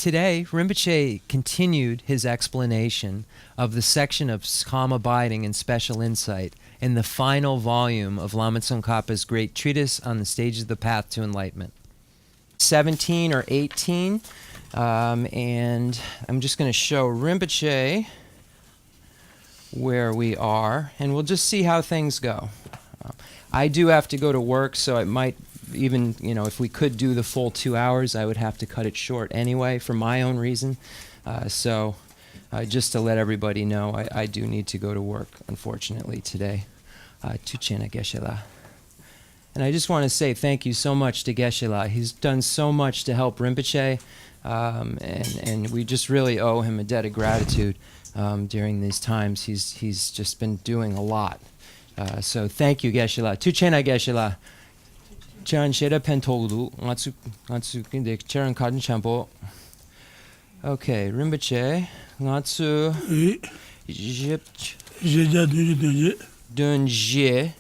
today, Rinpoche continued his explanation of the section of calm abiding and special insight in the final volume of Lama Tsongkhapa's great treatise on the stages of the path to enlightenment. 17 or 18, and I'm just going to show Rinpoche where we are, and we'll just see how things go. I do have to go to work, so it might even, if we could do the full 2 hours, I would have to cut it short anyway for my own reason. So just to let everybody know, I do need to go to work, unfortunately, today. Tuchena Geshe La. And I just want to say thank you so much to Geshe La. He's done so much to help Rinpoche, and we just really owe him a debt of gratitude during these times. He's just been doing a lot. So thank you, Geshe La. Tuchena Geshe La. Chan Sheda Pentoglu, Natsu Kindik, Charan Cotton Champo. Okay, Rinpoche, Natsu Jip Dunje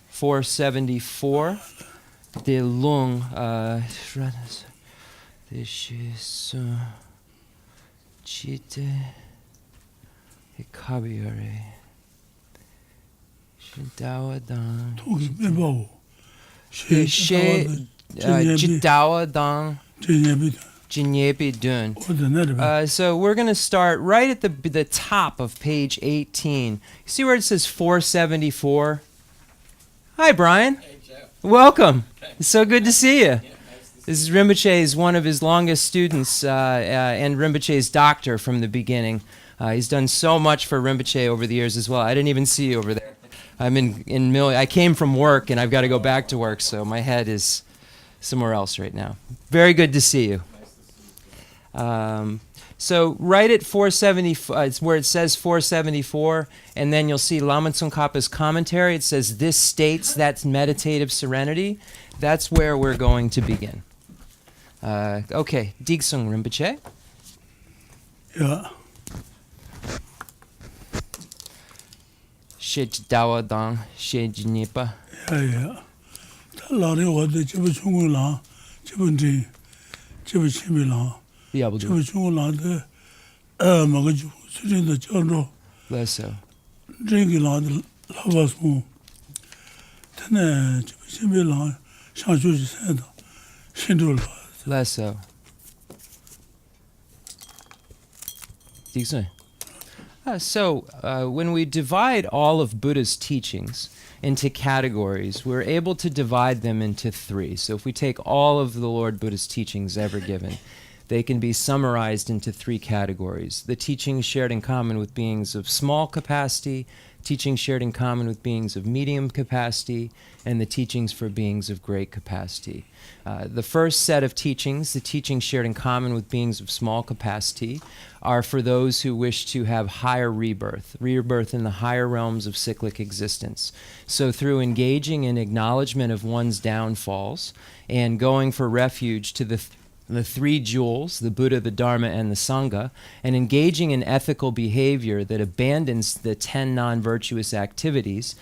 474 De Lung This is Chite Kabiore Dawa Dang Dawa Dang Jinyebi Dun. So we're going to start right at the top of page 18. You see where it says 474? Hi, Brian. Hey, Jeff. Welcome. Okay. It's so good to see you. Yeah, nice to see This is Rinpoche's one of his longest students and Rinpoche's doctor from the beginning. He's done so much for Rinpoche over the years as well. I didn't even see you over there. I'm I came from work and I've got to go back to work, so my head is somewhere else right now. Very good to see you. So right at 470, it's where it says 474, and then you'll see Lama Tsongkhapa's commentary. It says, this states that's meditative serenity. That's where we're going to begin. Okay, Digsung Rinpoche. Yeah. Shej Dawa Dang, Shej Nipa. Yeah. Lari wadi jibu chungu lang, jibu ding, jibu chimi lang. Jibu chungu lang de, maga jibu sujin de jianzhou. Lesso. Ringi lang de lava sung. Tene jibu chimi lang, shang shu ji sen da, shindu la. Lesso. Digsung. So when we divide all of Buddha's teachings into categories, we're able to divide them into three. So if we take all of the Lord Buddha's teachings ever given, they can be summarized into three categories. The teachings shared in common with beings of small capacity, teachings shared in common with beings of medium capacity, and the teachings for beings of great capacity. The first set of teachings, the teachings shared in common with beings of small capacity, are for those who wish to have higher rebirth in the higher realms of cyclic existence. So through engaging in acknowledgement of one's downfalls and going for refuge to the three jewels, the Buddha, the Dharma, and the Sangha, and engaging in ethical behavior that abandons the 10 non-virtuous activities.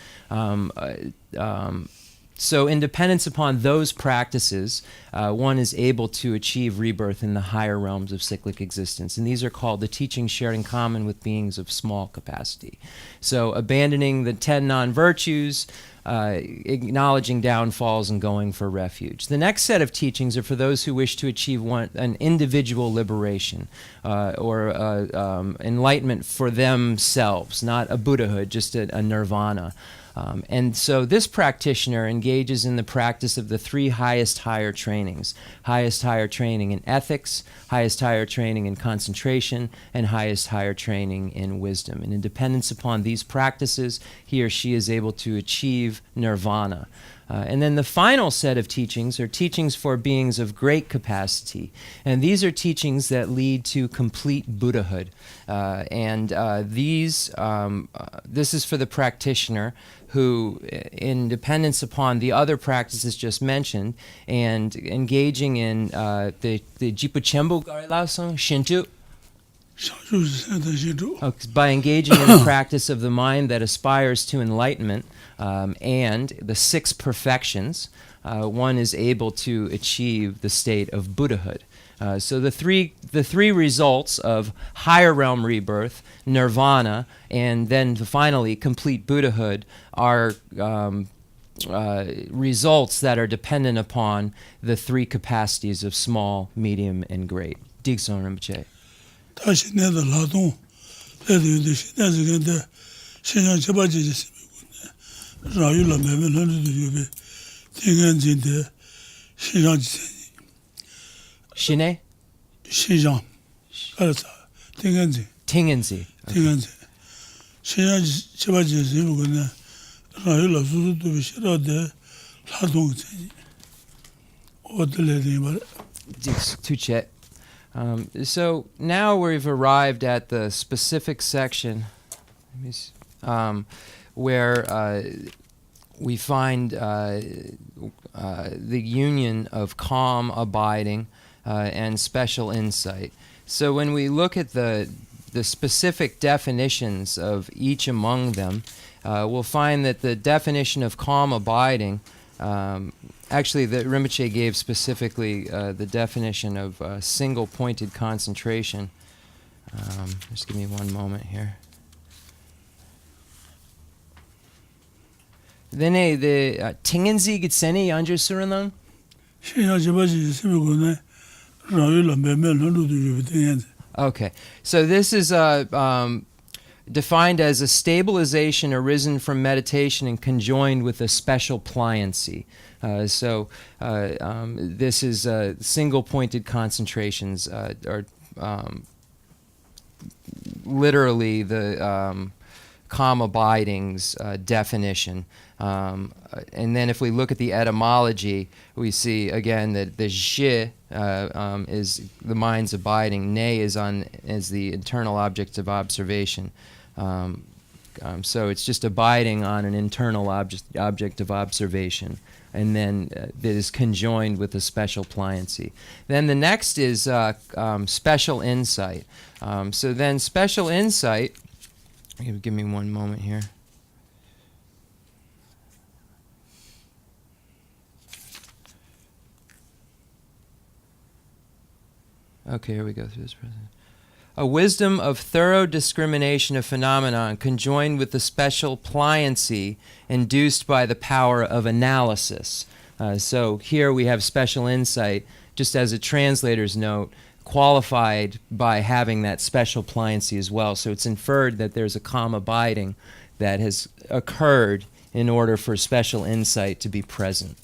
So in dependence upon those practices, one is able to achieve rebirth in the higher realms of cyclic existence. And these are called the teachings shared in common with beings of small capacity. So abandoning the 10 non-virtues, acknowledging downfalls, and going for refuge. The next set of teachings are for those who wish to achieve an individual liberation or enlightenment for themselves, not a Buddhahood, just a nirvana. And so this practitioner engages in the practice of the three highest higher trainings. Highest higher training in ethics, highest higher training in concentration, and highest higher training in wisdom. And in dependence upon these practices, he or she is able to achieve nirvana. And then the final set of teachings are teachings for beings of great capacity. And these are teachings that lead to complete Buddhahood. This is for the practitioner who, in dependence upon the other practices just mentioned, and engaging in the Jipu Chembu Garilauson, Shintu, By engaging in the practice of the mind that aspires to enlightenment and the 6 perfections, one is able to achieve the state of Buddhahood. So the three results of higher realm rebirth, nirvana, and then finally complete Buddhahood are results that are dependent upon the 3 capacities of small, medium, and great. Digson Rinpoche. Shine? Xinjiang. Tengenzi. Tengenzi. Tengenzi. Xinjiang Chibaji Zimuguna, Rayula Suzu to be shut out there, Ladong Zenji. What the lady about Tuchet. So now we've arrived at the specific section where we find the union of calm, abiding, and special insight. So when we look at the specific definitions of each among them, we'll find that the definition of calm abiding, actually the Rinpoche gave specifically the definition of single-pointed concentration. Just give me one moment here. Then the Tengenzi Gitseni Anju Suranang? Okay, so this is defined as a stabilization arisen from meditation and conjoined with a special pliancy. This is single-pointed concentrations, or literally the calm abiding's definition. And then if we look at the etymology, we see again that the Geshe is the mind's abiding, Ne is the internal object of observation. So it's just abiding on an internal object of observation, and then that is conjoined with a special pliancy. Then the next is special insight. So then special insight, give me one moment here. Okay, here we go through this present. A wisdom of thorough discrimination of phenomenon conjoined with the special pliancy induced by the power of analysis. So here we have special insight, just as a translator's note, qualified by having that special pliancy as well. So it's inferred that there's a calm abiding that has occurred in order for special insight to be present.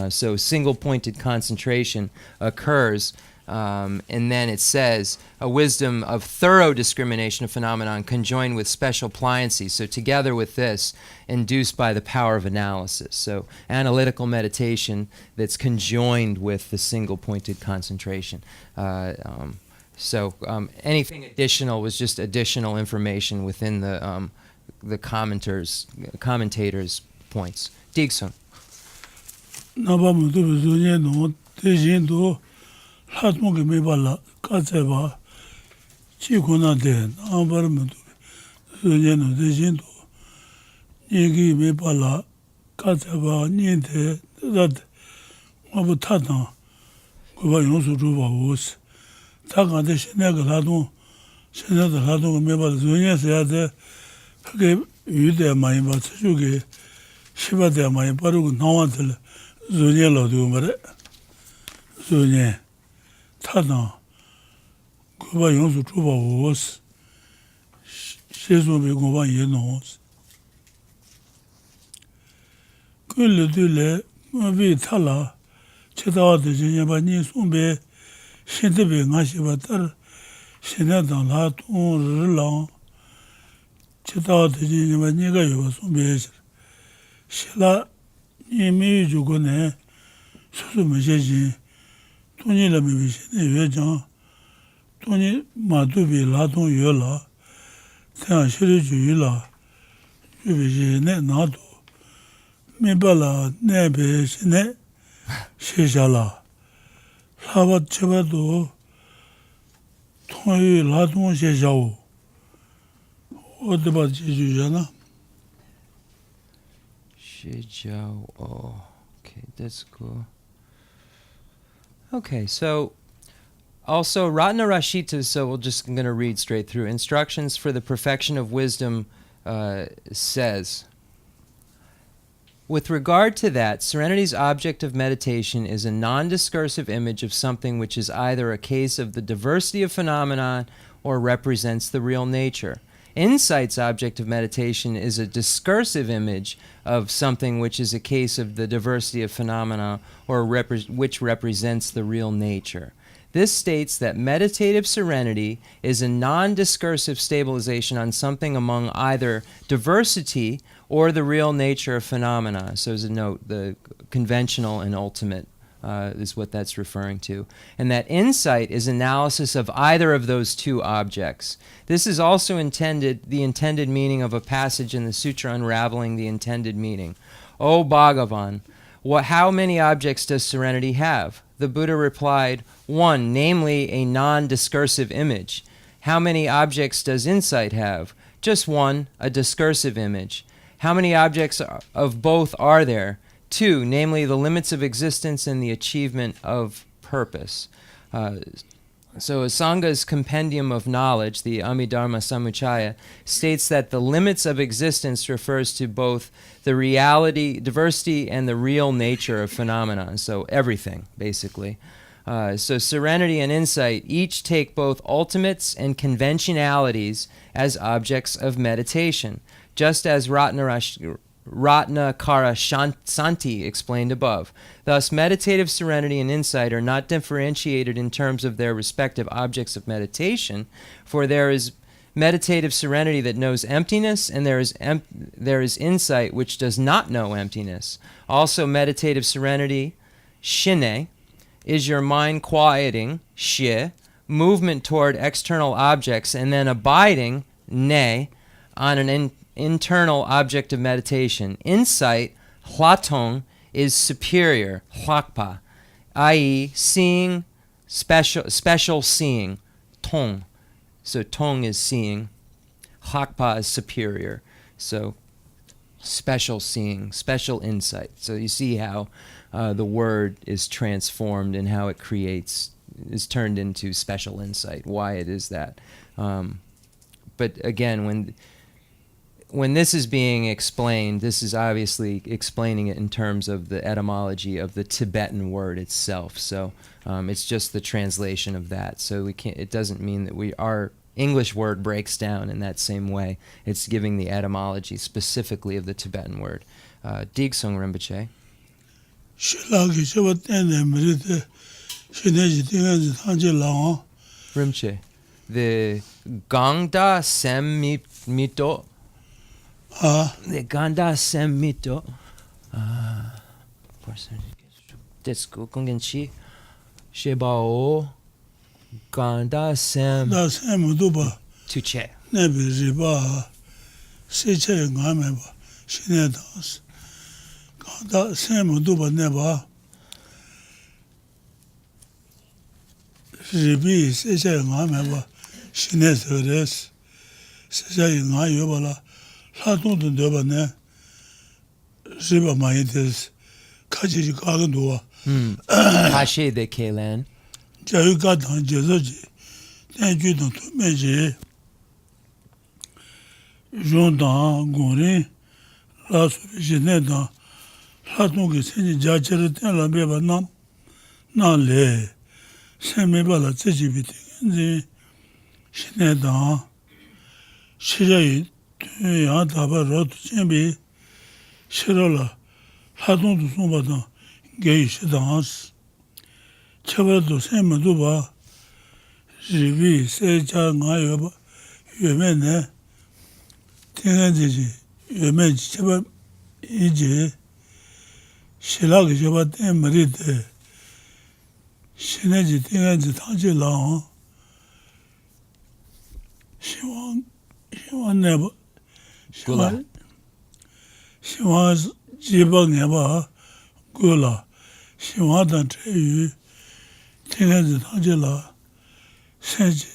So single-pointed concentration occurs. And then it says, a wisdom of thorough discrimination of phenomenon conjoined with special pliancy. So together with this, induced by the power of analysis. So analytical meditation that's conjoined with the single-pointed concentration. Anything additional was just additional information within the commentators' points. Digson. Hatmok mebala katseba chikona de ambarmento zonyeno de jindo yegi mebala katseba niente that mabutata goba yosu ruba was taga de shenega lado shenega lado mebala zonyese ade ke yude mai ba tsuge shiba de mai paru nawantel zonyelo do mare zonye 타나 고바 용수 주바 오스 세조베 고바 예노스 그르들레 마비 탈라 체다와데 제냐바니 숨베 신데베 나시바터 신나다라 돈르랑 체다와데 제냐바니가 요바 숨베 실라 니미 주고네 수수메제지 돈이 라미비시네 왜죠? 돈이 마두비 라돈 요라 태안 시르주일라 주비시네 나도 메발라 네베시네 시샬라 사바 쳐봐도 同于劳动学校，我得把记住下了。Oh, okay, that's cool. Okay, so also Ratnarashita, so we're just going to read straight through. Instructions for the Perfection of Wisdom says, with regard to that, Serenity's object of meditation is a non-discursive image of something which is either a case of the diversity of phenomenon or represents the real nature. Insight's object of meditation is a discursive image of something which is a case of the diversity of phenomena or which represents the real nature. This states that meditative serenity is a non-discursive stabilization on something among either diversity or the real nature of phenomena. So as a note, the conventional and ultimate is what that's referring to. And that insight is analysis of either of those two objects. This is also the intended meaning of a passage in the Sutra Unraveling the Intended Meaning. O Bhagavan, how many objects does serenity have? The Buddha replied, one, namely a non-discursive image. How many objects does insight have? Just one, a discursive image. How many objects of both are there? Two, namely the limits of existence and the achievement of purpose. So Asanga's Compendium of Knowledge, the Amidharma Samuccaya, states that the limits of existence refers to both the reality, diversity, and the real nature of phenomena, so everything, basically. So serenity and insight each take both ultimates and conventionalities as objects of meditation, just as Ratnakara-Santi explained above. Thus, meditative serenity and insight are not differentiated in terms of their respective objects of meditation, for there is meditative serenity that knows emptiness, and there is insight which does not know emptiness. Also, meditative serenity, shine, is your mind quieting, shi, movement toward external objects, and then abiding, ne, on an internal object of meditation. Insight, hlatong, is superior, hlakpa, i.e. seeing, special seeing, tong. So tong is seeing, hlakpa is superior. So special seeing, special insight. So you see how the word is transformed and how it is turned into special insight, why it is that. But again, when this is being explained, this is obviously explaining it in terms of the etymology of the Tibetan word itself. So it's just the translation of that. So it doesn't mean that our English word breaks down in that same way. It's giving the etymology specifically of the Tibetan word. Digsung Rinpoche. Rinpoche. The Gangda Sem Mito. The Ganda Sem Mito. Tetsuko Kongenchi. Shebao. Ganda Sem. Tuche. Nebi Riba. Seche Ngameba. Shinedas. Ganda Sem Duba Neba. Ribi Seche Ngameba. Shinedas. Seche Ngayobala. Latung Duba Ne. Riba Maitis. Kajiri Kagandua. Hashi de Kalen. Jayu Gatan Jezoji. Tenju to Meji. Jondan Gori. Lasu Jineda. Latung Seni Jajere Tela Beba Nam. Nale. Semibala Tijibiti. Shineda. Shirayi. Ya Daba Rot Chembi. Shirola. Latung Sumbada. Gay Shidans. Chabado Semaduba. Rivi Seja Nayoba. Yumene. Tingaji. Yumen Chaba Ije. Shilag Jaba Marite. Shineji Tingaji Taji Lao. Shiwan Neba. Shiwan Jiba Neba. Gula. Shiwan Dan Treyu. Tingaji Taji La. Senji.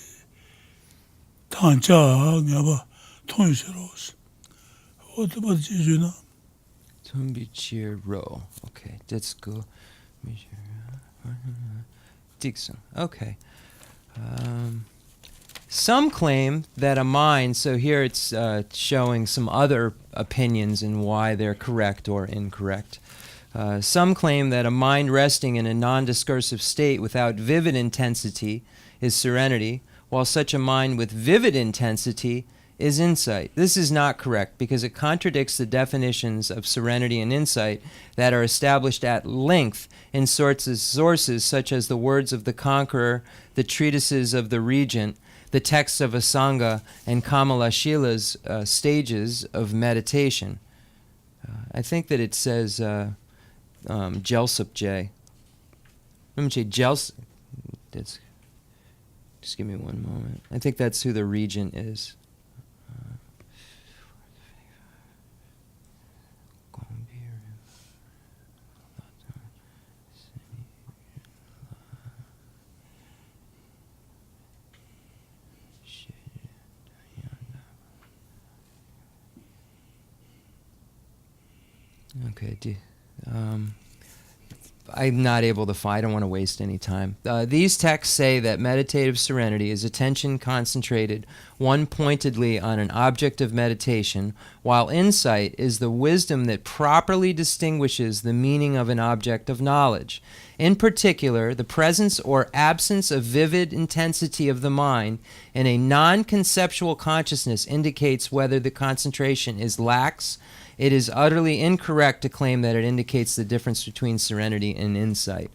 당자 냐바 통일시로스. 어떻게 지주나? Tumbichiro. Okay, Detsuko. Dixon. Okay. Some claim that a mind, so here it's showing some other opinions and why they're correct or incorrect. Some claim that a mind resting in a non-discursive state without vivid intensity is serenity, while such a mind with vivid intensity is insight. This is not correct because it contradicts the definitions of serenity and insight that are established at length in sources such as the words of the conqueror, the treatises of the regent, the texts of Asanga, and Kamalashila's stages of meditation. I think that it says Jelsup J. Let me say Jelsup. Just give me one moment. I think that's who the regent is. Okay, I'm not able to find. I don't want to waste any time. These texts say that meditative serenity is attention concentrated one-pointedly on an object of meditation, while insight is the wisdom that properly distinguishes the meaning of an object of knowledge. In particular, the presence or absence of vivid intensity of the mind in a non-conceptual consciousness indicates whether the concentration is lax. It is utterly incorrect to claim that it indicates the difference between serenity and insight.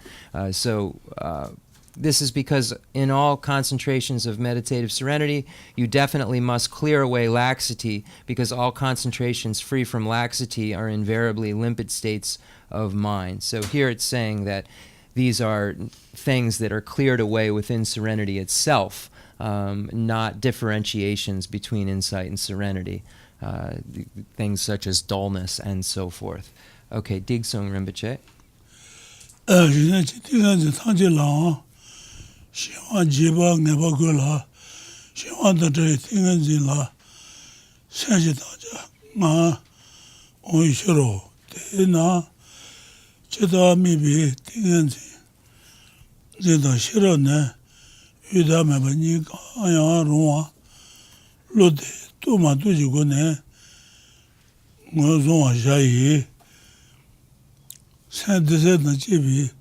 This is because in all concentrations of meditative serenity, you definitely must clear away laxity, because all concentrations free from laxity are invariably limpid states of mind. So here it's saying that these are things that are cleared away within serenity itself, not differentiations between insight and serenity. Things such as dullness and so forth. Okay, Digsung Rinpoche. Tuma tuji gune ngozonga shayi san dese na chibi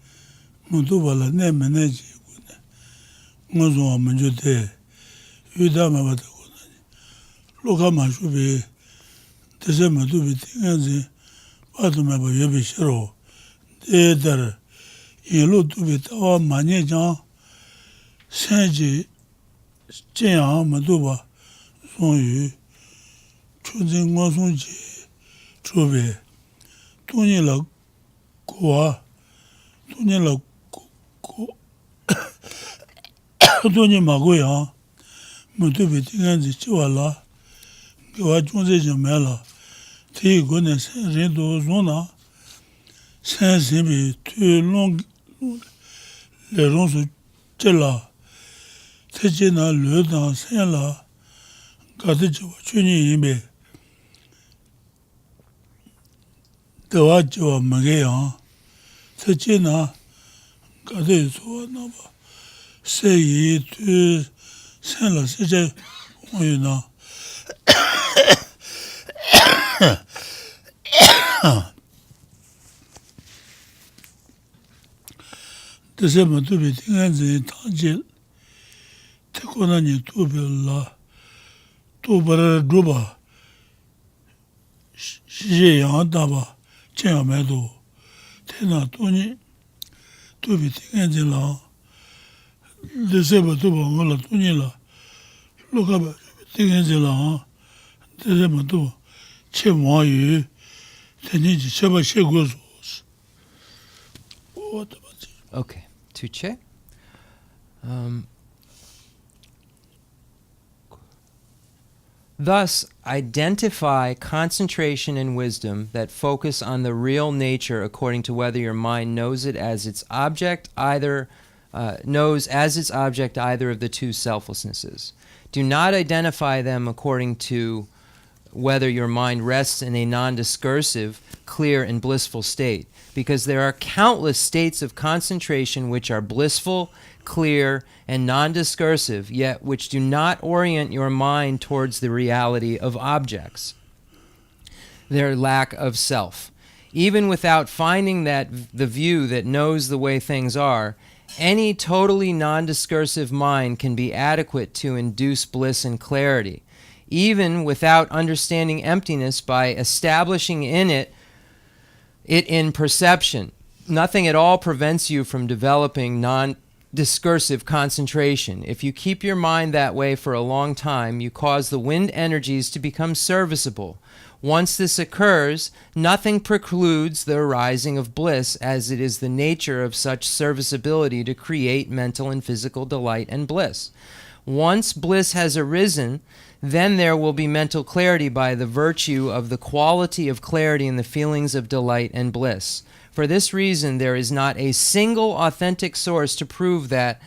mutubala ne mene ji gune ngozonga manjute yudama bata gune loka mashubi dese mutubi tinganzi batu meba yebi shiro dedar yilu tubi tawa manye jang sanji jenya mutuba 송유 초진 고송지 초베 돈이라 고와 돈이라 고 돈이 마고야 모두 비팅한지 지와라 그와 존재 좀 해라 대고는 생도 존나 생심이 투롱 레론스 젤라 태지나 르다 생라 가드죠 주니 이메 더와죠 먹게요 서지나 가드죠 나봐 세이 투 생라 세제 오유나 드세면 두비 팅한지 타질 태고나니 두별라 또바라 두바 시제양다바 제야매도 테나 돈이 두비 팅한지라 드세면 두바가 돈이라 로가바 팅한지라 드세면 두 첸모유 테니지 셔바 셰고스 Okay, Tuche. Thus, identify concentration and wisdom that focus on the real nature according to whether your mind knows it as its object, either of the two selflessnesses. Do not identify them according to whether your mind rests in a non-discursive, clear, and blissful state, because there are countless states of concentration which are blissful, clear, and non-discursive, yet which do not orient your mind towards the reality of objects, their lack of self. Even without finding the view that knows the way things are, any totally non-discursive mind can be adequate to induce bliss and clarity. Even without understanding emptiness by establishing it in perception, nothing at all prevents you from developing non-discursive concentration. If you keep your mind that way for a long time, you cause the wind energies to become serviceable. Once this occurs, nothing precludes the arising of bliss, as it is the nature of such serviceability to create mental and physical delight and bliss. Once bliss has arisen, then there will be mental clarity by the virtue of the quality of clarity in the feelings of delight and bliss. For this reason, there is not a single authentic source to prove that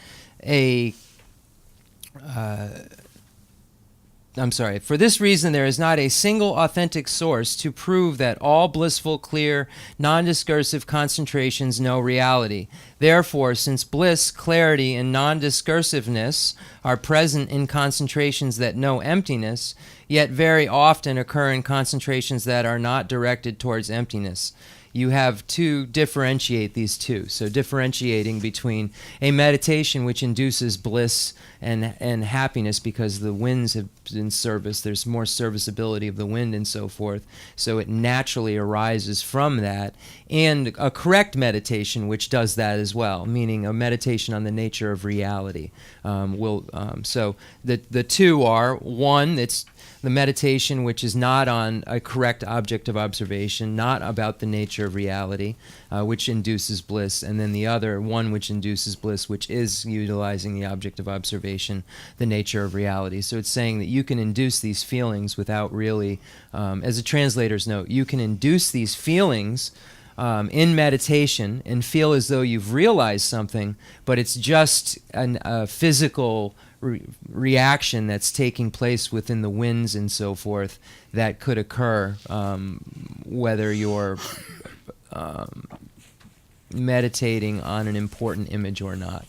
For this reason, there is not a single authentic source to prove that all blissful, clear, non-discursive concentrations know reality. Therefore, since bliss, clarity, and non-discursiveness are present in concentrations that know emptiness, yet very often occur in concentrations that are not directed towards emptiness, you have to differentiate these two. So differentiating between a meditation which induces bliss and happiness because the winds have been service, there's more serviceability of the wind and so forth, so it naturally arises from that, and a correct meditation which does that as well, meaning a meditation on the nature of reality. So the two are, one, it's the meditation which is not on a correct object of observation, not about the nature of reality, which induces bliss, and then the other, one which induces bliss, which is utilizing the object of observation, the nature of reality. So it's saying that you can induce these feelings without really, as a translator's note, you can induce these feelings in meditation and feel as though you've realized something, but it's just a physical reaction that's taking place within the winds and so forth that could occur whether you're meditating on an important image or not.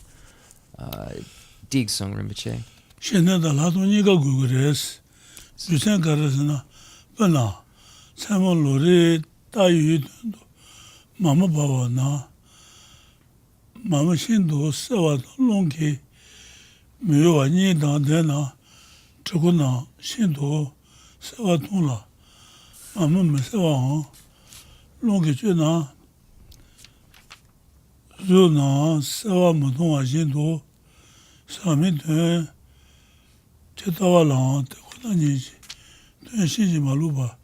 Digsong Rinpoche. Shenada Latoniga Gugures, Susan Garasana, Bana, Simon Lore, Tayu, Mama Bawana, Mama Shindo, Sawa, Longi, Mio Ni Dana, Chokuna, Shindo, Sawa Tula, Mama Mesawa, Longi Juna, Zuna, Sawa Matuma Shindo, Sami de Chetawalan, Tekunaniji, Shiji Maluba,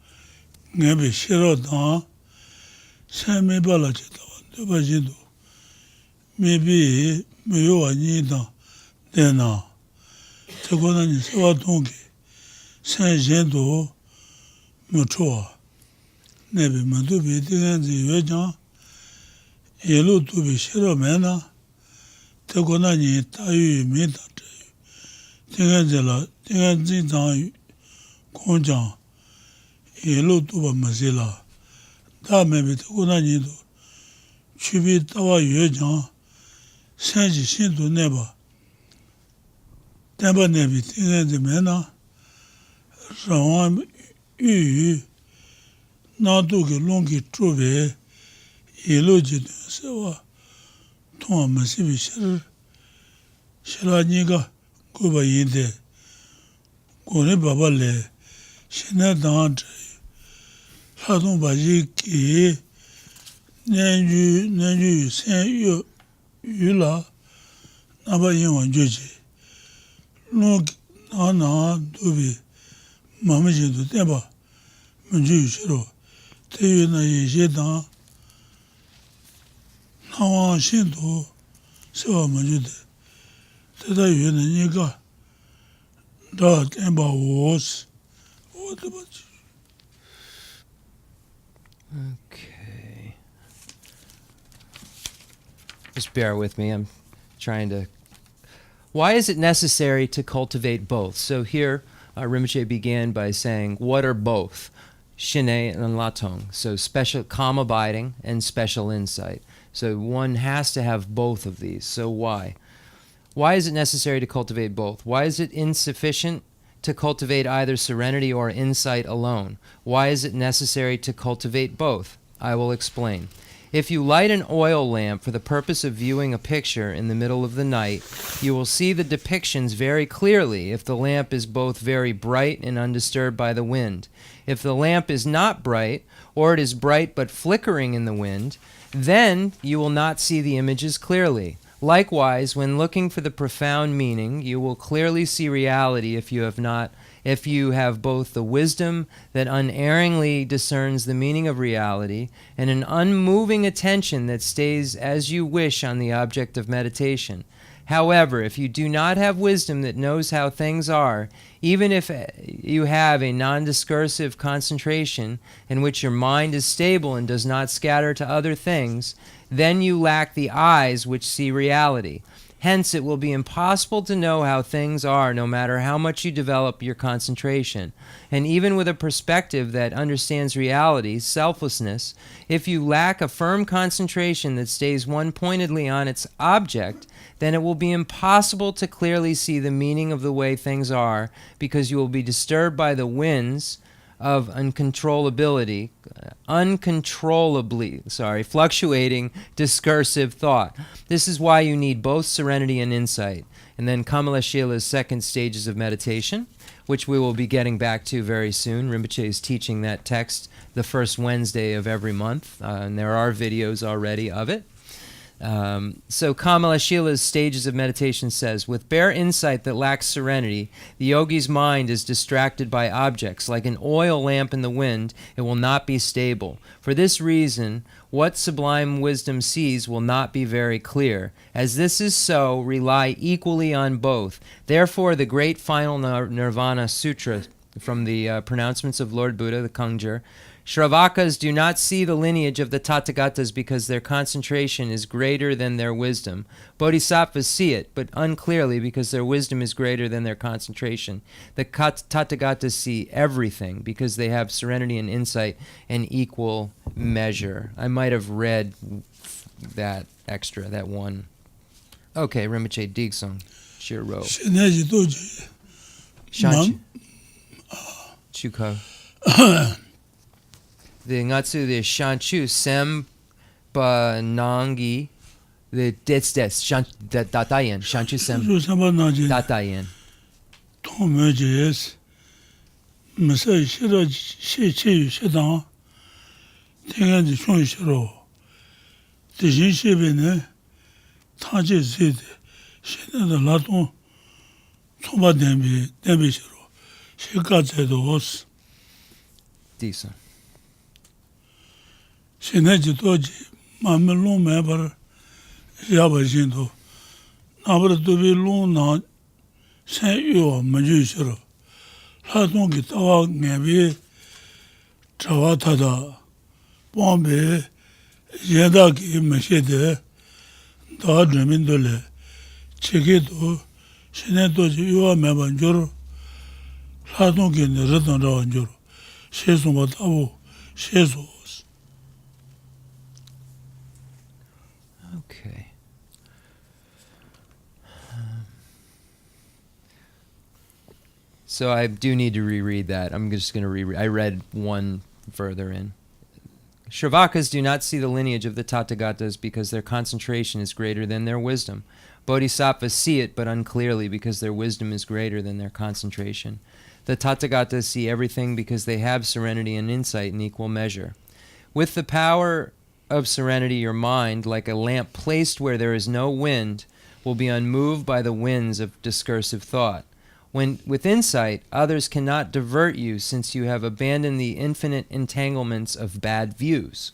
Nebe Shirodan, Sami Bala Chetawan, Debajindo, maybe Mio Anida, Dena, Tekunani Sawatongi, Saint Jendo, Mutua, Nebe Mandubi, Diganzi Vejan, Yellow to be Shiromena. Tekonani Tayu Meta Tingazela, Tingazin Konjan, Yellow Tuba Mazilla. That may be Tekonani do. Chubi Tawa Yujan, Sanji Shinto Neba. Temba Nebi Tingazimena, Rawan Yu, Naduki Longi Trube, Yellow Jit Sewa. Tōngā māsīvi shirā nīgā gōba yīndē, gōne bāba lē, shinā dāng chāyī, lādōng bājī kī, nēn yu sēn yu lā, nāba yīngwān jōchī, lōng nā dōbi māma jīndō tēmbā, māñchū yu shirō, tē yu nā yī shē dāng, Hawa Shinto, Sewa Majude, Teta Yuna Nika, Da Temba was, what about you? Okay. Just bear with me. I'm trying to Why is it necessary to cultivate both? So here, Rinpoche began by saying, what are both? Shine and Latong. So special calm abiding and special insight. So one has to have both of these. So why? Why is it necessary to cultivate both? Why is it insufficient to cultivate either serenity or insight alone? Why is it necessary to cultivate both? I will explain. If you light an oil lamp for the purpose of viewing a picture in the middle of the night, you will see the depictions very clearly if the lamp is both very bright and undisturbed by the wind. If the lamp is not bright, or it is bright but flickering in the wind, then you will not see the images clearly. Likewise, when looking for the profound meaning, you will clearly see reality if you have both the wisdom that unerringly discerns the meaning of reality and an unmoving attention that stays as you wish on the object of meditation. However, if you do not have wisdom that knows how things are, even if you have a non-discursive concentration in which your mind is stable and does not scatter to other things, then you lack the eyes which see reality. Hence, it will be impossible to know how things are no matter how much you develop your concentration. And even with a perspective that understands reality, selflessness, if you lack a firm concentration that stays one-pointedly on its object, then it will be impossible to clearly see the meaning of the way things are, because you will be disturbed by the winds of uncontrollably fluctuating discursive thought. This is why you need both serenity and insight. And then Kamala Shila's second stages of meditation, which we will be getting back to very soon. Rinpoche is teaching that text the first Wednesday of every month, and there are videos already of it. So Kamala Shila's stages of meditation says, with bare insight that lacks serenity, the yogi's mind is distracted by objects. Like an oil lamp in the wind, it will not be stable. For this reason, what sublime wisdom sees will not be very clear. As this is so, rely equally on both. Therefore, the great final Nirvana Sutra from the pronouncements of Lord Buddha, the Kangjur, Shravakas do not see the lineage of the Tathagatas because their concentration is greater than their wisdom. Bodhisattvas see it, but unclearly because their wisdom is greater than their concentration. The Tathagatas see everything because they have serenity and insight in equal measure. I might have read that extra, that one. Okay, Rinpoche Digsong, Shiro. Shanchu. Chuko. The Ngatsu, the Shanchu, Sem, Ba, Nangi, the Datayen, Shanchu Sem, Datayen. Tomejes, Masa Shira, She, Shedan, Tengan the Shon Shiro, the Jin Shebene, Taji Zid, Shena the Laton, Toba Dembi, Shiro, she got the Decent. Sheneji toji mame long mebar yaba jinto nabar tobi long na sen yo manju shiro la tongi tawa ngebe chawa tada bombe yeda ki mashede da dremin dole cheke to shene toji yo meban joro la tongi ne redan rawan joro sheso matabo sheso. Okay. So I do need to reread that. I'm just going to reread. I read one further in. Shravakas do not see the lineage of the Tathagatas because their concentration is greater than their wisdom. Bodhisattvas see it, but unclearly because their wisdom is greater than their concentration. The Tathagatas see everything because they have serenity and insight in equal measure. With the power of serenity, your mind, like a lamp placed where there is no wind, will be unmoved by the winds of discursive thought. When, with insight, others cannot divert you since you have abandoned the infinite entanglements of bad views.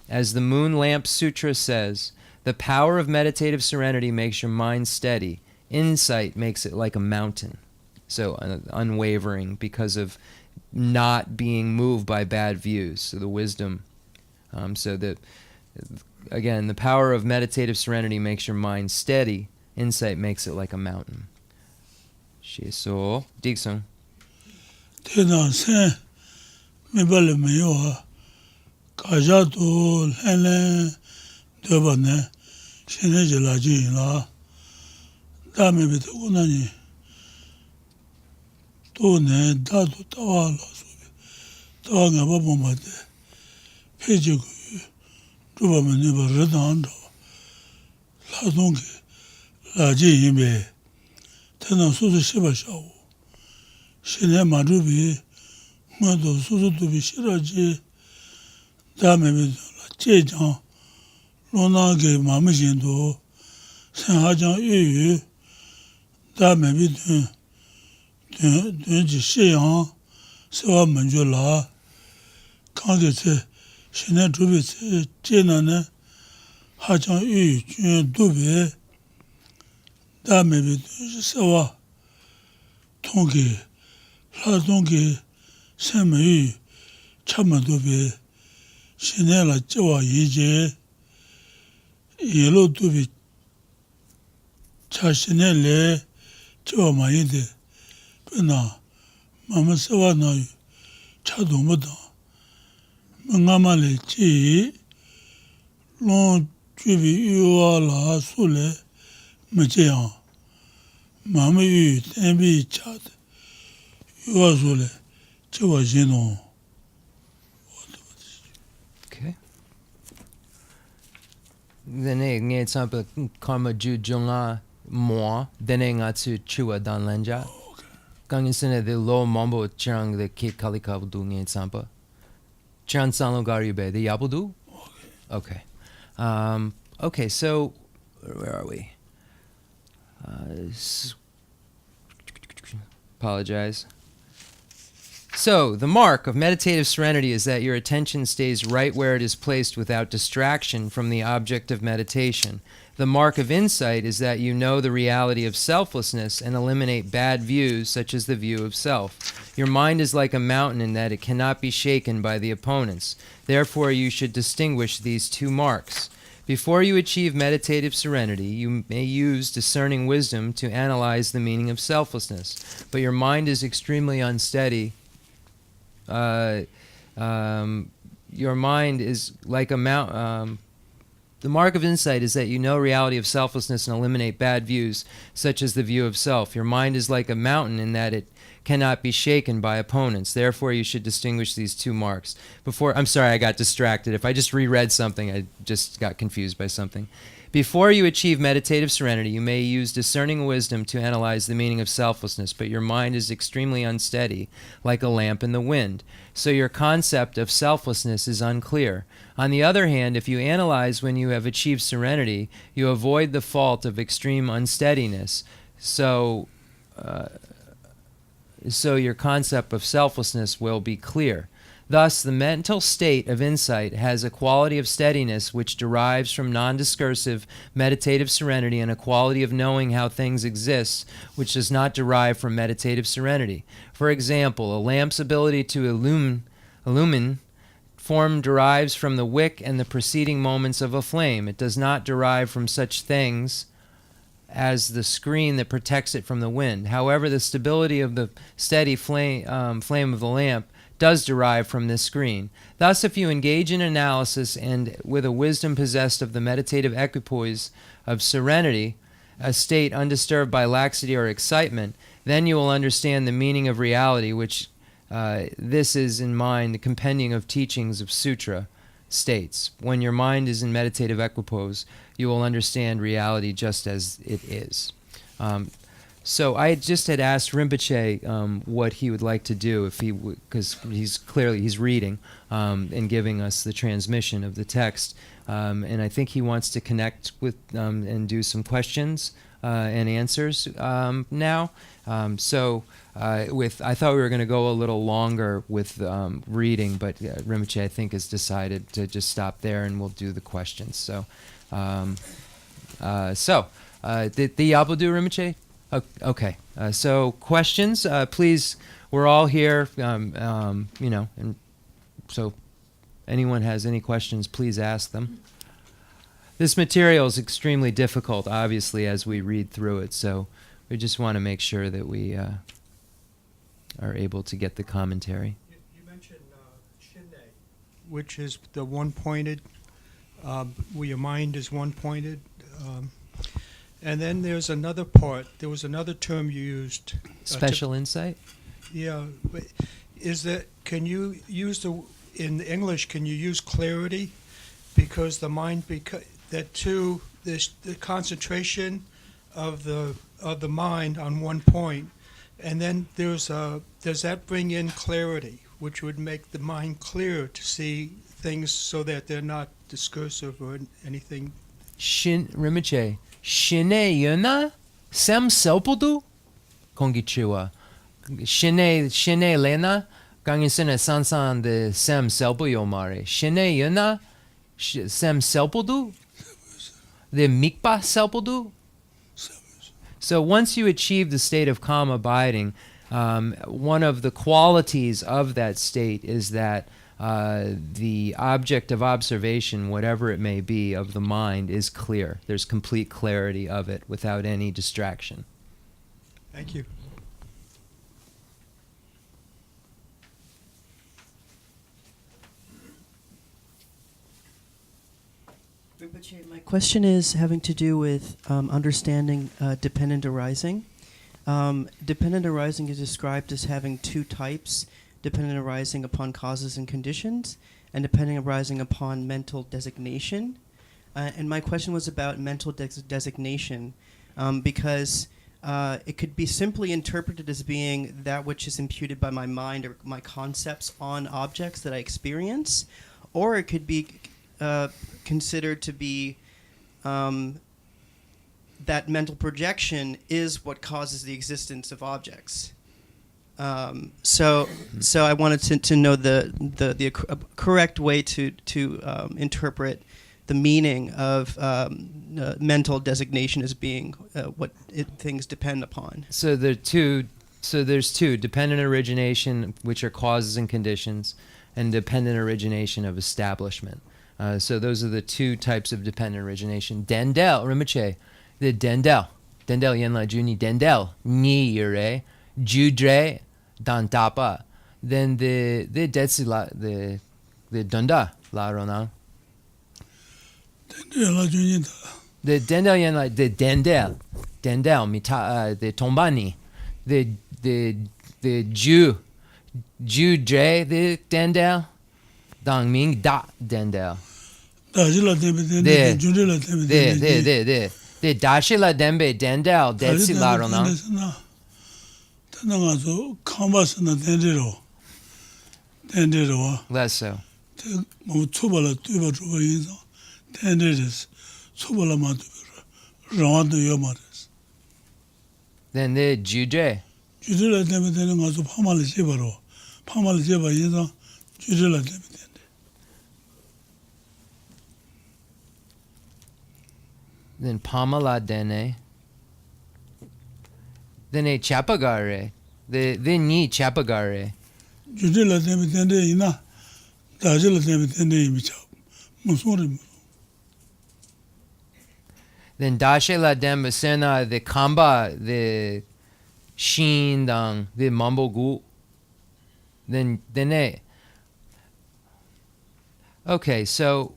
As the Moon Lamp Sutra says, the power of meditative serenity makes your mind steady. Insight makes it like a mountain. So unwavering because of not being moved by bad views. So the wisdom. So that, again, the power of meditative serenity makes your mind steady. insight makes it like a mountain. So, Diksung. Tedan sen mibale meyo kaja to helen debane Chenrezig la ji la da me be to nani to ne da to tawa la so tawa nga ba bomba de peje ku to ba me ne ba redan do la donc la ji yimbe tedan so se ba shawo Shine marubi ngado susu tubi shiraji dame bi la chejang lona ge mama jindo sanhajang yu dame bi dun ji shiyang sewa manjo la kange tse shine tubi tse jena ne hajang yu jun tubi dame bi dun sewa tongi la dongi semayu chamadobe shinela jawa yeje yelo dobe chashinele jawa mayide pena mama sewa na chadomboda mangamale chi lon jubi yuwa la sule mejeyang mama yu tenbi chad Okay. Dene nge tsampa karma ju jonga mo dene nga tsu chua dan lenja. Kangin sene de lo mambo chang de ke kalikabudu nge tsampa. Chan sanlo garube de yabudu? Okay. Okay, so where are we? Apologize. So, the mark of meditative serenity is that your attention stays right where it is placed without distraction from the object of meditation. The mark of insight is that you know the reality of selflessness and eliminate bad views, such as the view of self. Your mind is like a mountain in that it cannot be shaken by the opponents. Therefore, you should distinguish these two marks. Before you achieve meditative serenity, you may use discerning wisdom to analyze the meaning of selflessness, but your mind is extremely unsteady. Your mind is like a mountain. The mark of insight is that you know reality of selflessness and eliminate bad views, such as the view of self. Your mind is like a mountain in that it cannot be shaken by opponents. Therefore, you should distinguish these two marks. I'm sorry, I got distracted. If I just reread something, I just got confused by something. Before you achieve meditative serenity, you may use discerning wisdom to analyze the meaning of selflessness, but your mind is extremely unsteady, like a lamp in the wind. So your concept of selflessness is unclear. On the other hand, if you analyze when you have achieved serenity, you avoid the fault of extreme unsteadiness. So your concept of selflessness will be clear. Thus, the mental state of insight has a quality of steadiness which derives from non-discursive meditative serenity and a quality of knowing how things exist which does not derive from meditative serenity. For example, a lamp's ability to illumine form derives from the wick and the preceding moments of a flame. It does not derive from such things as the screen that protects it from the wind. However, the stability of the steady flame of the lamp does derive from this screen. Thus, if you engage in analysis and with a wisdom possessed of the meditative equipoise of serenity, a state undisturbed by laxity or excitement, then you will understand the meaning of reality, which this is in mind the compendium of teachings of sutra states. When your mind is in meditative equipoise, you will understand reality just as it is. So I just had asked Rinpoche what he would like to do if he because he's reading and giving us the transmission of the text, and I think he wants to connect with and do some questions and answers now. I thought we were going to go a little longer with reading, but Rinpoche I think has decided to just stop there and we'll do the questions. So, the Yabudu Rinpoche. Okay, so questions, please. We're all here, and so anyone has any questions, please ask them. This material is extremely difficult, obviously, as we read through it, so we just want to make sure that we are able to get the commentary. You mentioned Shinde, which is the one-pointed, where your mind is one-pointed. And then there's another part. There was another term you used. Special insight? Yeah. Is that, can you use in English, can you use clarity? Because the mind, that too, there's the concentration of the mind on one point, and then does that bring in clarity, which would make the mind clear to see things so that they're not discursive or anything? Rinpoche, shine yuna sem selpudu kongichiwa. Shine lena gangisena sansan de sem selpu yomare. Shine yuna sem selpudu. The mikpa selpudu. So once you achieve the state of calm abiding, one of the qualities of that state is that the object of observation, whatever it may be, of the mind is clear. There's complete clarity of it without any distraction. Thank you. Rinpoche, my question is having to do with understanding dependent arising. Dependent arising is described as having two types: dependent arising upon causes and conditions, and dependent arising upon mental designation. And my question was about mental designation, because it could be simply interpreted as being that which is imputed by my mind or my concepts on objects that I experience, or it could be considered to be that mental projection is what causes the existence of objects. So I wanted to know the correct way to interpret the meaning of mental designation as being what things depend upon. So there's two: dependent origination, which are causes and conditions, and dependent origination of establishment. So those are the two types of dependent origination. Dendel, Rinpoche, the Dendel Yenla Juni Dendel, Ni Yure, Judre, Dantapa. Then the Detsila, the Dunda, La Rona. The Dendel Yenla, the Dendel, Mita, the Tombani, the Judre, the Dendel. Dang Ming Da Dendel. The Dashila Dembe Dendel, Detsi Larona. Less so. Then the Judre. Then Pamala Dene. Then a Chapagare. The Ni Chapagare. Then Dashela Dembasena, the Kamba, the Shin Dang, the Mambogu. Then a. Okay, so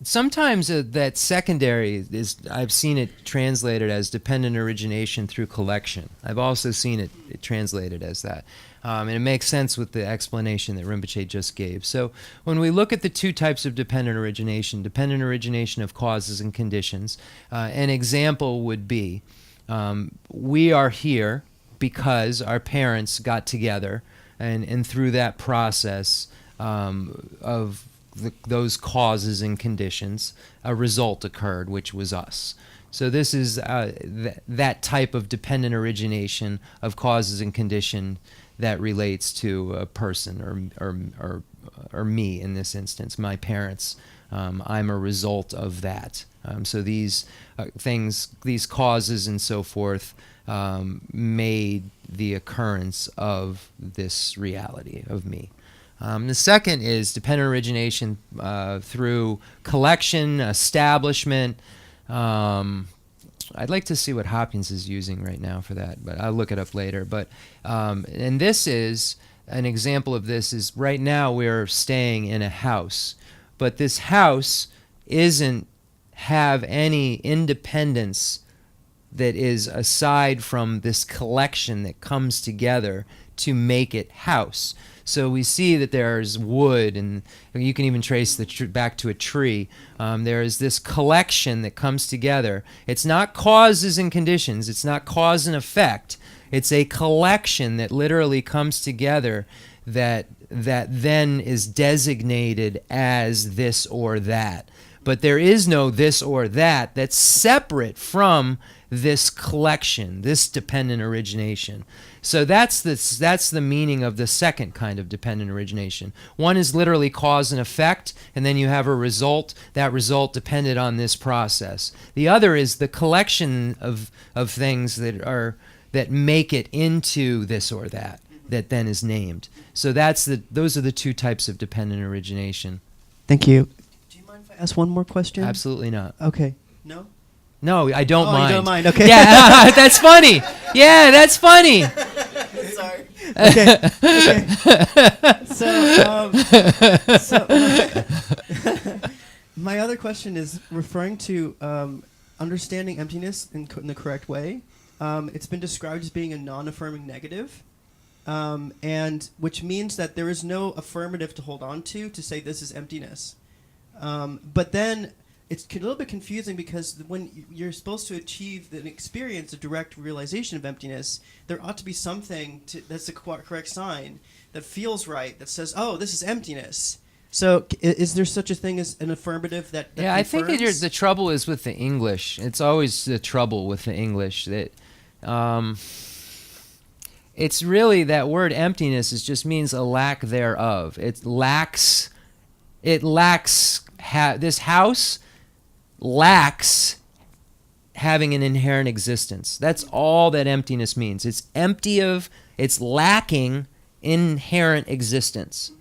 sometimes that secondary is, I've seen it translated as dependent origination through collection. I've also seen it translated as that. And it makes sense with the explanation that Rinpoche just gave. So when we look at the two types of dependent origination of causes and conditions, an example would be, we are here because our parents got together, and through that process of those causes and conditions, a result occurred, which was us. So this is that type of dependent origination of causes and condition that relates to a person or me in this instance, my parents. I'm a result of that. So these things, these causes and so forth, made the occurrence of this reality of me. The second is dependent origination through collection, establishment. I'd like to see what Hopkins is using right now for that, but I'll look it up later. But and this is an example of this is right now we're staying in a house, but this house isn't have any independence that is aside from this collection that comes together to make it house. So we see that there's wood, and you can even trace the back to a tree. There is this collection that comes together. It's not causes and conditions. It's not cause and effect. It's a collection that literally comes together that then is designated as this or that. But there is no this or that that's separate from this collection, this dependent origination. So that's the meaning of the second kind of dependent origination. One is literally cause and effect, and then you have a result. That result depended on this process. The other is the collection of things that make it into this or that then is named. So those are the two types of dependent origination. Thank you. Do you mind if I ask one more question? Absolutely not. Okay. No? No, I don't mind. You don't mind. Okay. Yeah, that's funny. Yeah, that's funny. Sorry. Okay. Okay. So my other question is referring to understanding emptiness in the correct way. It's been described as being a non-affirming negative, and which means that there is no affirmative to hold on to say this is emptiness. But then it's a little bit confusing because when you're supposed to achieve an experience, a direct realization of emptiness, there ought to be something that's the correct sign that feels right, that says, oh, this is emptiness. So is there such a thing as an affirmative that yeah, confirms? I think the trouble is with the English. It's always the trouble with the English that it's really that word emptiness just means a lack thereof. This house lacks having an inherent existence. That's all that emptiness means. It's lacking inherent existence.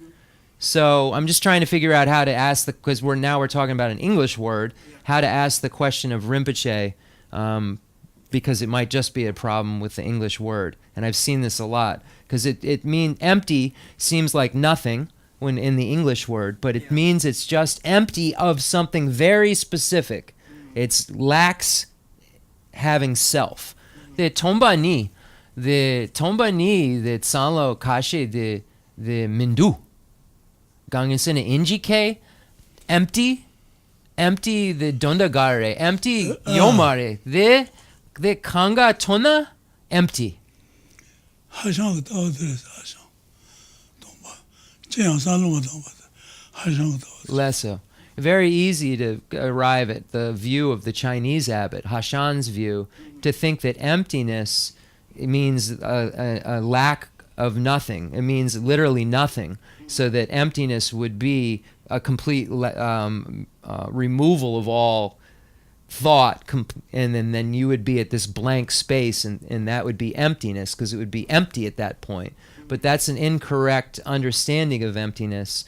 So I'm just trying to figure out how to ask because we're talking about an English word, how to ask the question of Rinpoche, because it might just be a problem with the English word. And I've seen this a lot, because it means empty seems like nothing when in the English word, but it means it's just empty of something very specific. It lacks having self. The tomba ni, the tsanlo kashe the mindu. Gangesena injike, empty the dondagare, empty yomare, the kanga tona, empty. Less so. Very easy to arrive at the view of the Chinese abbot, Hashan's view, to think that emptiness means a lack of nothing. It means literally nothing. So that emptiness would be a complete removal of all thought, and then you would be at this blank space, and that would be emptiness, because it would be empty at that point. But that's an incorrect understanding of emptiness.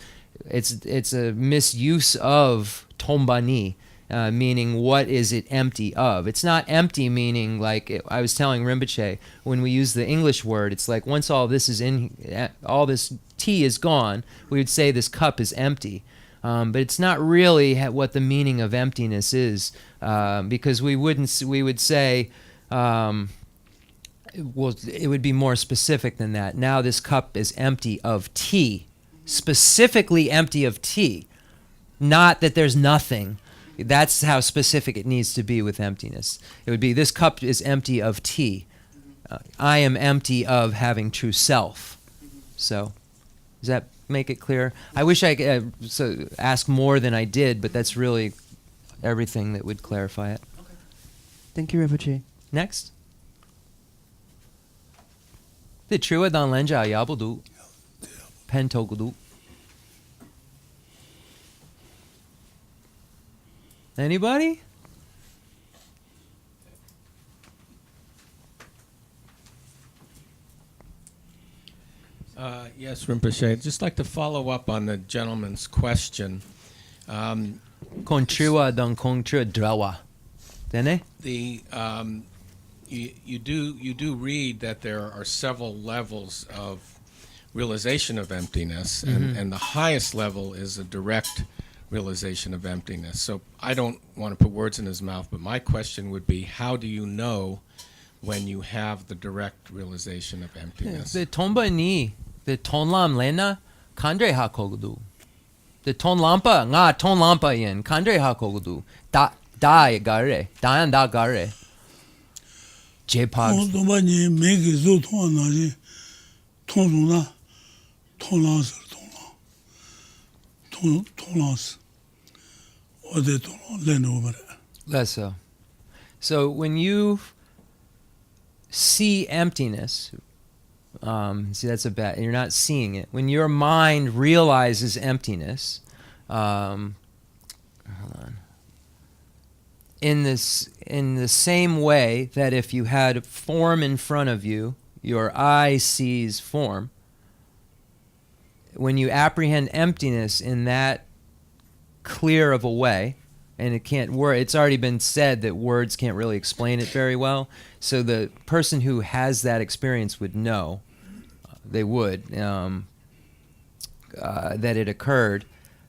It's a misuse of tombani, meaning what is it empty of? It's not empty meaning like I was telling Rinpoche, when we use the English word, it's like once all this tea is gone, we would say this cup is empty. But it's not really what the meaning of emptiness is, because we would say, well, it would be more specific than that. Now this cup is empty of tea, specifically empty of tea, not that there's nothing. That's how specific it needs to be with emptiness. It would be, this cup is empty of tea. I am empty of having true self. So, does that make it clear? I wish I could ask more than I did, but that's really everything that would clarify it. Okay. Thank you, Rinpoche. Next. The Trua Dan Lenja Yabudu Pentogudu. Anybody? Yeah. Yes, Rinpoche. I'd just like to follow up on the gentleman's question. Kontriwa don kontra drawa. Dene? You do read that there are several levels of realization of emptiness, and the highest level is a direct realization of emptiness. So I don't want to put words in his mouth, but my question would be, how do you know when you have the direct realization of emptiness? The tomba ni, the tonlam lena, kandre ha kogudu. The tonlampa, nga tonlampa yen, kandre ha kogudu. Da gare, dayan da gare. Jepag. 동반이 매기 조 통하나지 통로나 통랑스 통랑스 어디 통랑 레노버. Less so. So when you see emptiness, see that's a bad. You're not seeing it. When your mind realizes emptiness, hold on. In the same way that if you had form in front of you, your eye sees form. When you apprehend emptiness in that clear of a way, and it can't word. It's already been said that words can't really explain it very well. So the person who has that experience would know, they would, that it occurred.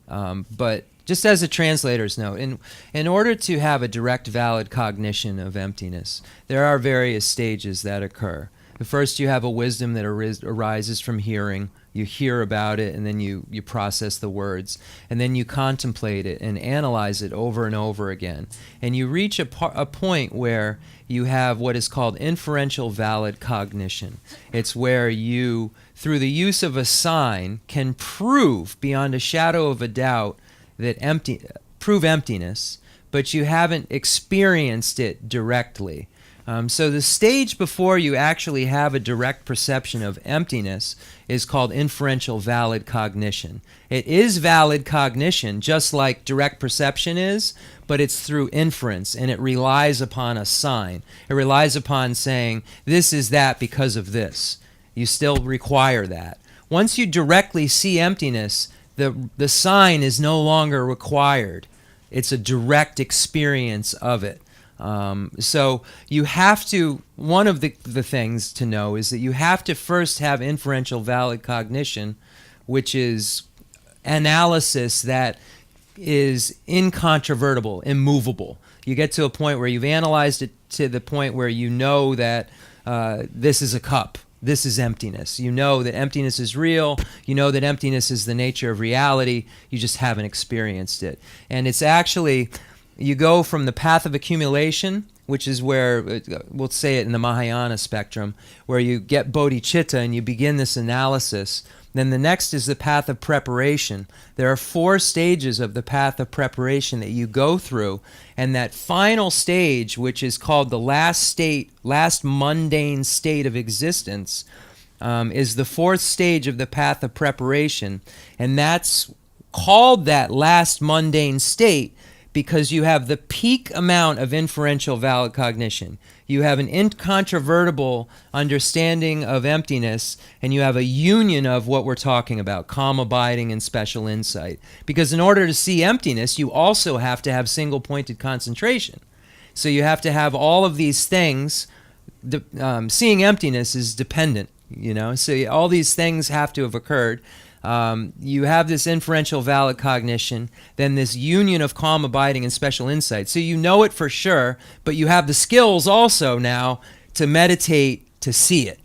But just as the translators know, in order to have a direct, valid cognition of emptiness, there are various stages that occur. The first, you have a wisdom that arises from hearing. You hear about it, and then you process the words. And then you contemplate it and analyze it over and over again. And you reach a point where you have what is called inferential valid cognition. It's where you, through the use of a sign, can prove beyond a shadow of a doubt that prove emptiness, but you haven't experienced it directly. So the stage before you actually have a direct perception of emptiness is called inferential valid cognition. It is valid cognition, just like direct perception is, but it's through inference, and it relies upon a sign. It relies upon saying, this is that because of this. You still require that. Once you directly see emptiness, the sign is no longer required. It's a direct experience of it. So you have to, one of the things to know is that you have to first have inferential valid cognition, which is analysis that is incontrovertible, immovable. You get to a point where you've analyzed it to the point where you know that this is a cup. This is emptiness. You know that emptiness is real. You know that emptiness is the nature of reality. You just haven't experienced it. And it's actually, you go from the path of accumulation, which is where, we'll say it in the Mahayana spectrum, where you get bodhicitta and you begin this analysis. Then the next is the path of preparation. There are 4 stages of the path of preparation that you go through, and that final stage, which is called the last mundane state of existence, is the 4th stage of the path of preparation, and that's called that last mundane state because you have the peak amount of inferential valid cognition. You have an incontrovertible understanding of emptiness, and you have a union of what we're talking about, calm abiding and special insight. Because in order to see emptiness, you also have to have single-pointed concentration. So you have to have all of these things. Seeing emptiness is dependent, so all these things have to have occurred. You have this inferential valid cognition, then this union of calm abiding and special insight. So you know it for sure, but you have the skills also now to meditate to see it.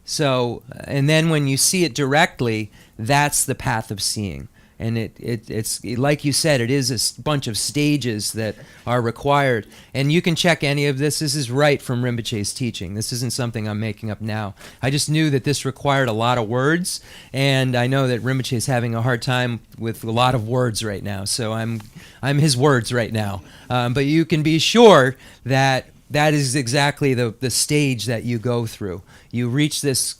So, and then when you see it directly, that's the path of seeing. And it's like you said, it is a bunch of stages that are required. And you can check any of this. This is right from Rinpoche's teaching. This isn't something I'm making up now. I just knew that this required a lot of words, and I know that Rinpoche is having a hard time with a lot of words right now. So I'm his words right now. But you can be sure that is exactly the stage that you go through. You reach this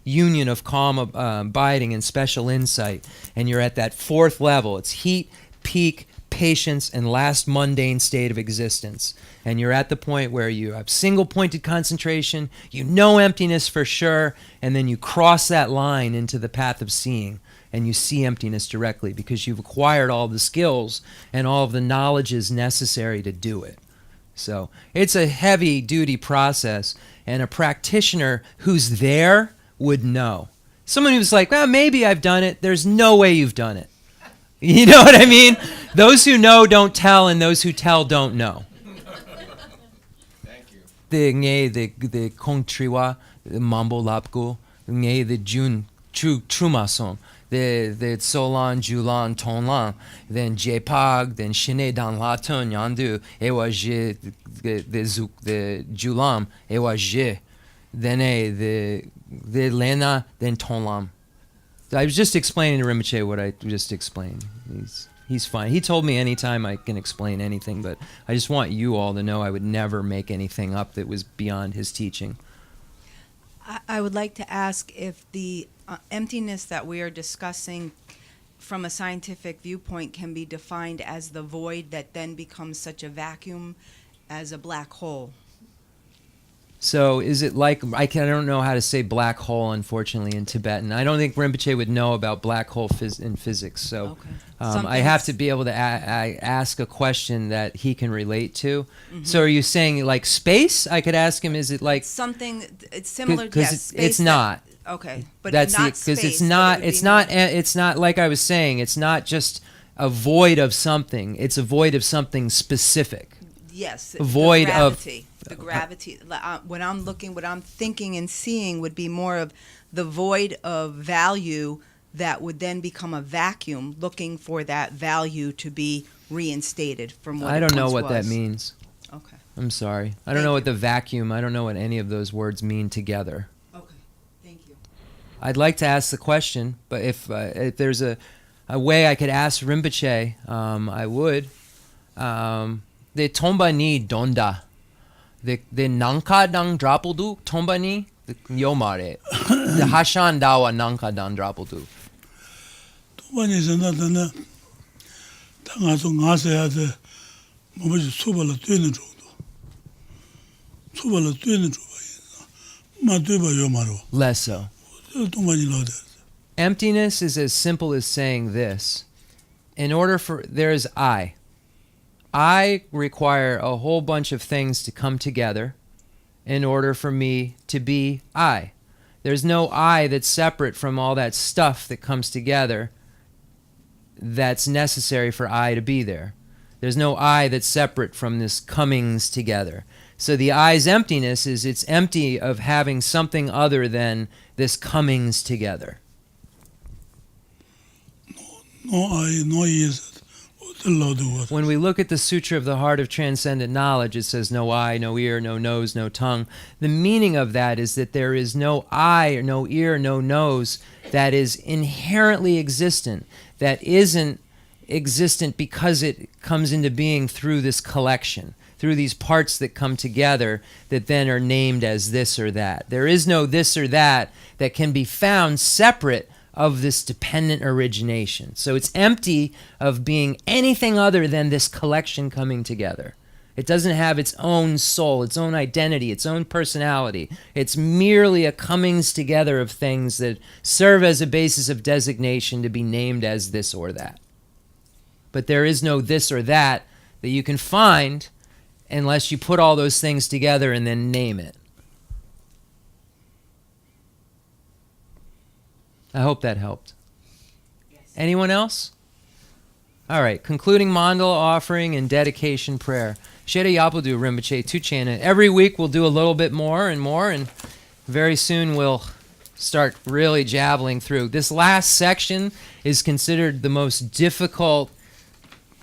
union of calm abiding and special insight, and you're at that 4th level. It's heat, peak, patience and last mundane state of existence. And you're at the point where you have single-pointed concentration, you know emptiness for sure, and then you cross that line into the path of seeing, and you see emptiness directly because you've acquired all the skills and all of the knowledges necessary to do it. So it's a heavy-duty process, and a practitioner who's there would know. Someone who's like, well, maybe I've done it, there's no way you've done it. You know what I mean? Those who know don't tell, and those who tell don't know. Thank you. The Kong Triwa, the Mambo Lapku, the Jun Trumason, the Solan, Julan, Tonlan, then Jepag, then Shine Dan Latun, Yandu, Ewa Je, the Julam, Ewa Je, then the Lena, then Tonlam. I was just explaining to Rinpoche what I just explained. He's fine. He told me anytime I can explain anything, but I just want you all to know I would never make anything up that was beyond his teaching. I would like to ask if the emptiness that we are discussing from a scientific viewpoint can be defined as the void that then becomes such a vacuum as a black hole. So is it like, I don't know how to say black hole, unfortunately, in Tibetan. I don't think Rinpoche would know about black hole in physics. So Okay. I have to be able to ask a question that he can relate to. So are you saying like space? I could ask him, is it like... Something, it's similar to Because it's not. Okay, but That's not because space. it's not like I was saying, it's not just a void of something. It's a void of something specific. Yes, void of- the gravity. When I'm looking, what I'm thinking and seeing would be more of the void of value that would then become a vacuum, looking for that value to be reinstated from what I don't know once what that was. means. Okay. I'm sorry. I don't know what the vacuum, I don't know what any of those words mean together. Okay. Thank you. I'd like to ask the question, but if there's a way I could ask Rinpoche, I would. The tomba ni donda. The nanka dang drapodu tomba ni the yomare. The hashan dawa nanka dang drapodu. Tomani sanatana tangaso ngasaya mobaji subala tuene jodo. Subala tuene joba. Ma tueba yomaro. Less so. Tomani lode. Emptiness is as simple as saying this. In order for, there is I. I require a whole bunch of things to come together in order for me to be I. There's no I that's separate from all that stuff that comes together that's necessary for I to be there. There's no I that's separate from this comings together. So the I's emptiness is it's empty of having something other than this comings together. No I, no yes. When we look at the Sutra of the Heart of Transcendent Knowledge, it says no eye, no ear, no nose, no tongue. The meaning of that is that there is no eye, or no ear, no nose that is inherently existent, that isn't existent because it comes into being through this collection, through these parts that come together that then are named as this or that. There is no this or that that can be found separate of this dependent origination. So it's empty of being anything other than this collection coming together. It doesn't have its own soul, its own identity, its own personality. It's merely a comings together of things that serve as a basis of designation to be named as this or that. But there is no this or that you can find unless you put all those things together and then name it. I hope that helped. Yes. Anyone else? All right, concluding mandala offering and dedication prayer. Shere Yapudu Rinpoche Tuchana. Every week we'll do a little bit more, and very soon we'll start really jabbling through. This last section is considered the most difficult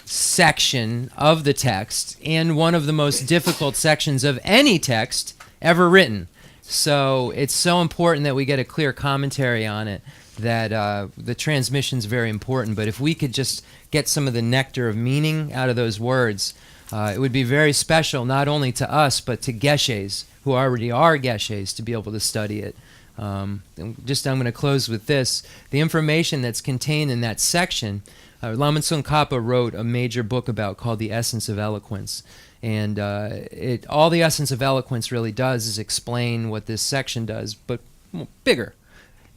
section of the text and one of the most difficult sections of any text ever written. So it's so important that we get a clear commentary on it, that the transmission's very important. But if we could just get some of the nectar of meaning out of those words, it would be very special, not only to us, but to Geshes, who already are Geshes, to be able to study it I'm going to close with this. The information that's contained in that section, Lama Tsongkhapa wrote a major book about called The Essence of Eloquence. And all the Essence of Eloquence really does is explain what this section does, but bigger.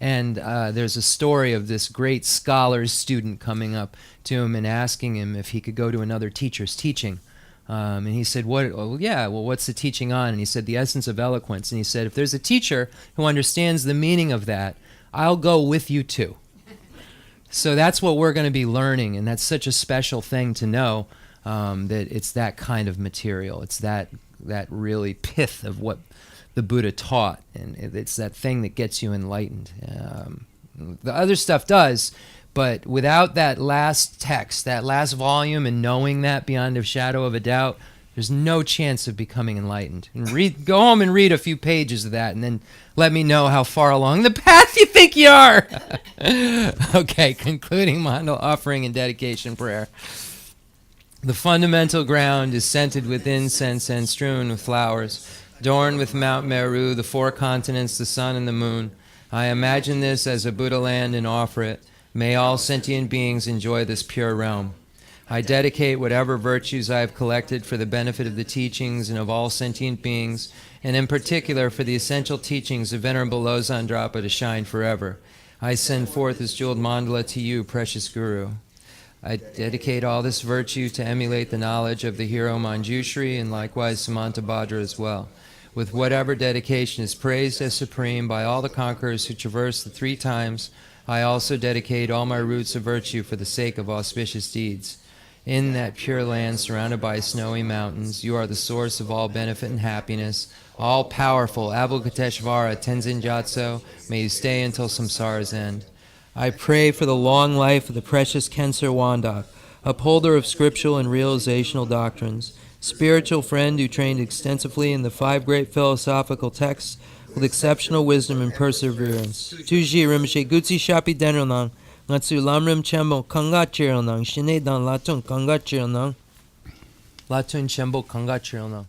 And there's a story of this great scholar's student coming up to him and asking him if he could go to another teacher's teaching. And he said, what's the teaching on? And he said, The Essence of Eloquence. And he said, if there's a teacher who understands the meaning of that, I'll go with you too. So that's what we're going to be learning, and that's such a special thing to know, that it's that kind of material. It's that really pith of what the Buddha taught, and it's that thing that gets you enlightened. The other stuff does, but without that last text, that last volume, and knowing that beyond a shadow of a doubt, there's no chance of becoming enlightened. And go home and read a few pages of that, and then let me know how far along the path you think you are. Okay, concluding Mandal offering and dedication prayer. The fundamental ground is scented with incense and strewn with flowers, adorned with Mount Meru, the 4 continents, the sun, and the moon. I imagine this as a Buddha land and offer it. May all sentient beings enjoy this pure realm. I dedicate whatever virtues I have collected for the benefit of the teachings and of all sentient beings, and in particular for the essential teachings of Venerable Losang Drapa to shine forever. I send forth this jeweled mandala to you, precious Guru. I dedicate all this virtue to emulate the knowledge of the hero Manjushri and likewise Samantabhadra as well. With whatever dedication is praised as supreme by all the conquerors who traverse the 3 times, I also dedicate all my roots of virtue for the sake of auspicious deeds. In that pure land surrounded by snowy mountains, you are the source of all benefit and happiness. All-powerful Avalokiteshvara Tenzin Gyatso, may you stay until samsara's end. I pray for the long life of the precious Khensur Wandak, upholder of scriptural and realizational doctrines, spiritual friend who trained extensively in the 5 great philosophical texts with exceptional wisdom and perseverance. Geshe Rinpoche Gutsi Shapi Denronang, Ngatsu Lamrim Chenmo Kangachironang, Shine Dan Latun Kangachironang, Latun Chenmo Kangachironang.